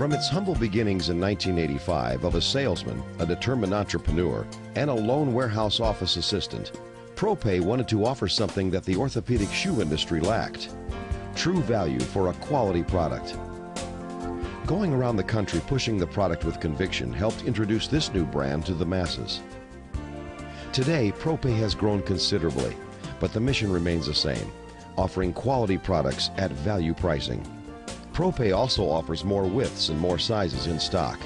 From its humble beginnings in 1985 of a salesman, a determined entrepreneur, and a lone warehouse office assistant, Propay wanted to offer something that the orthopedic shoe industry lacked: true value for a quality product. Going around the country pushing the product with conviction helped introduce this new brand to the masses. Today, Propay has grown considerably, but the mission remains the same: offering quality products at value pricing. Propay also offers more widths and more sizes in stock.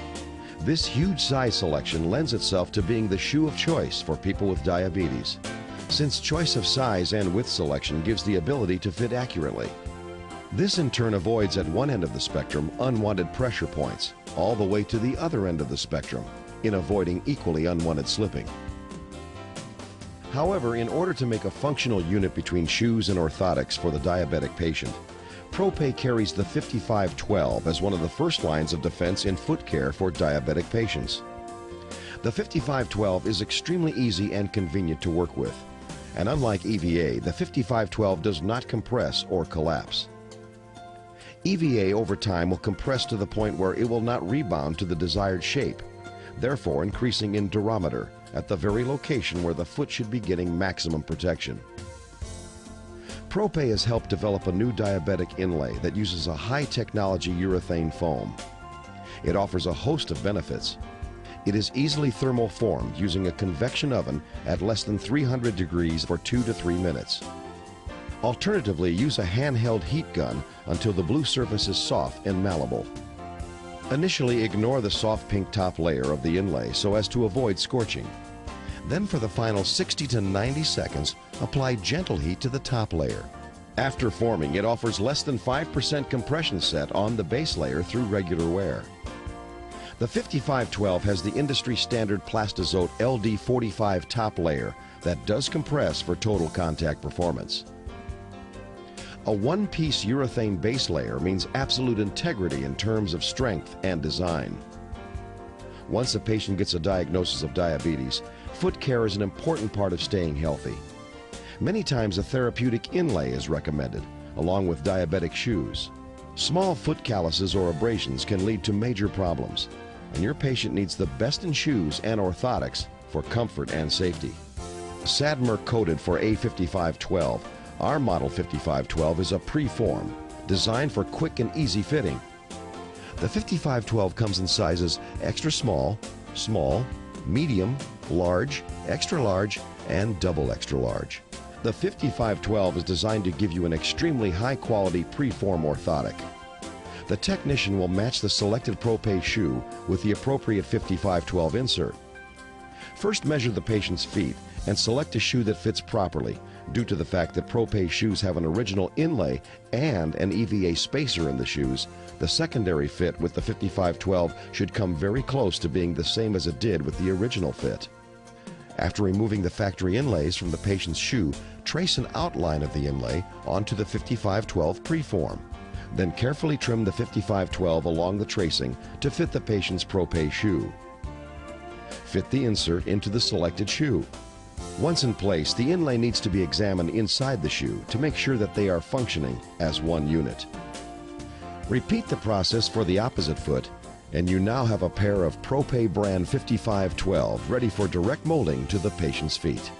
This huge size selection lends itself to being the shoe of choice for people with diabetes, since choice of size and width selection gives the ability to fit accurately. This in turn avoids at one end of the spectrum unwanted pressure points, all the way to the other end of the spectrum, in avoiding equally unwanted slipping. However, in order to make a functional unit between shoes and orthotics for the diabetic patient, Propay carries the 5512 as one of the first lines of defense in foot care for diabetic patients. The 5512 is extremely easy and convenient to work with, and unlike EVA, the 5512 does not compress or collapse. EVA over time will compress to the point where it will not rebound to the desired shape, therefore increasing in durometer at the very location where the foot should be getting maximum protection. Propay has helped develop a new diabetic inlay that uses a high-technology urethane foam. It offers a host of benefits. It is easily thermal formed using a convection oven at less than 300 degrees for 2 to 3 minutes. Alternatively, use a handheld heat gun until the blue surface is soft and malleable. Initially, ignore the soft pink top layer of the inlay so as to avoid scorching. Then for the final 60 to 90 seconds, apply gentle heat to the top layer. After forming, it offers less than 5% compression set on the base layer through regular wear. The 5512 has the industry standard Plastizote LD45 top layer that does compress for total contact performance. A one-piece urethane base layer means absolute integrity in terms of strength and design. Once a patient gets a diagnosis of diabetes, foot care is an important part of staying healthy. Many times a therapeutic inlay is recommended, along with diabetic shoes. Small foot calluses or abrasions can lead to major problems, and your patient needs the best in shoes and orthotics for comfort and safety. Sadmer coated for A5512, our model 5512 is a pre-form, designed for quick and easy fitting. The 5512 comes in sizes extra small, small, medium, large, extra large, and double extra large. The 5512 is designed to give you an extremely high-quality pre-form orthotic. The technician will match the selected Propay shoe with the appropriate 5512 insert. First, measure the patient's feet and select a shoe that fits properly. Due to the fact that Propay shoes have an original inlay and an EVA spacer in the shoes, the secondary fit with the 5512 should come very close to being the same as it did with the original fit. After removing the factory inlays from the patient's shoe, trace an outline of the inlay onto the 5512 preform. Then carefully trim the 5512 along the tracing to fit the patient's Propay shoe. Fit the insert into the selected shoe. Once in place, the inlay needs to be examined inside the shoe to make sure that they are functioning as one unit. Repeat the process for the opposite foot, and you now have a pair of Propay brand 5512 ready for direct molding to the patient's feet.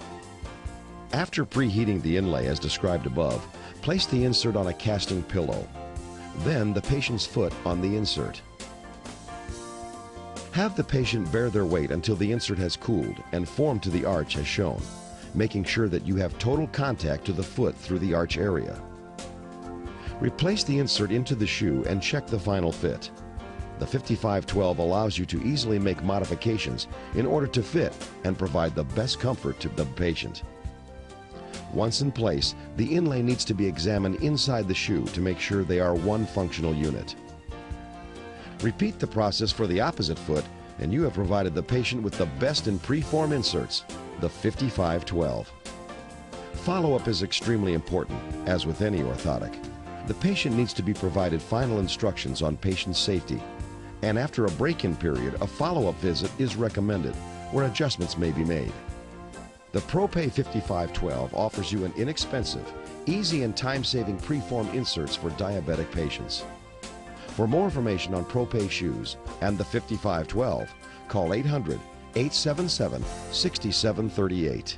After preheating the inlay as described above, place the insert on a casting pillow. Then the patient's foot on the insert. Have the patient bear their weight until the insert has cooled and formed to the arch as shown, making sure that you have total contact to the foot through the arch area. Replace the insert into the shoe and check the final fit. The 5512 allows you to easily make modifications in order to fit and provide the best comfort to the patient. Once in place, the inlay needs to be examined inside the shoe to make sure they are one functional unit. Repeat the process for the opposite foot, and you have provided the patient with the best in preform inserts, the 5512. Follow-up is extremely important, as with any orthotic. The patient needs to be provided final instructions on patient safety, and after a break-in period, a follow-up visit is recommended, where adjustments may be made. The Propay 5512 offers you an inexpensive, easy and time-saving preform inserts for diabetic patients. For more information on Propay shoes and the 5512, call 800-877-6738.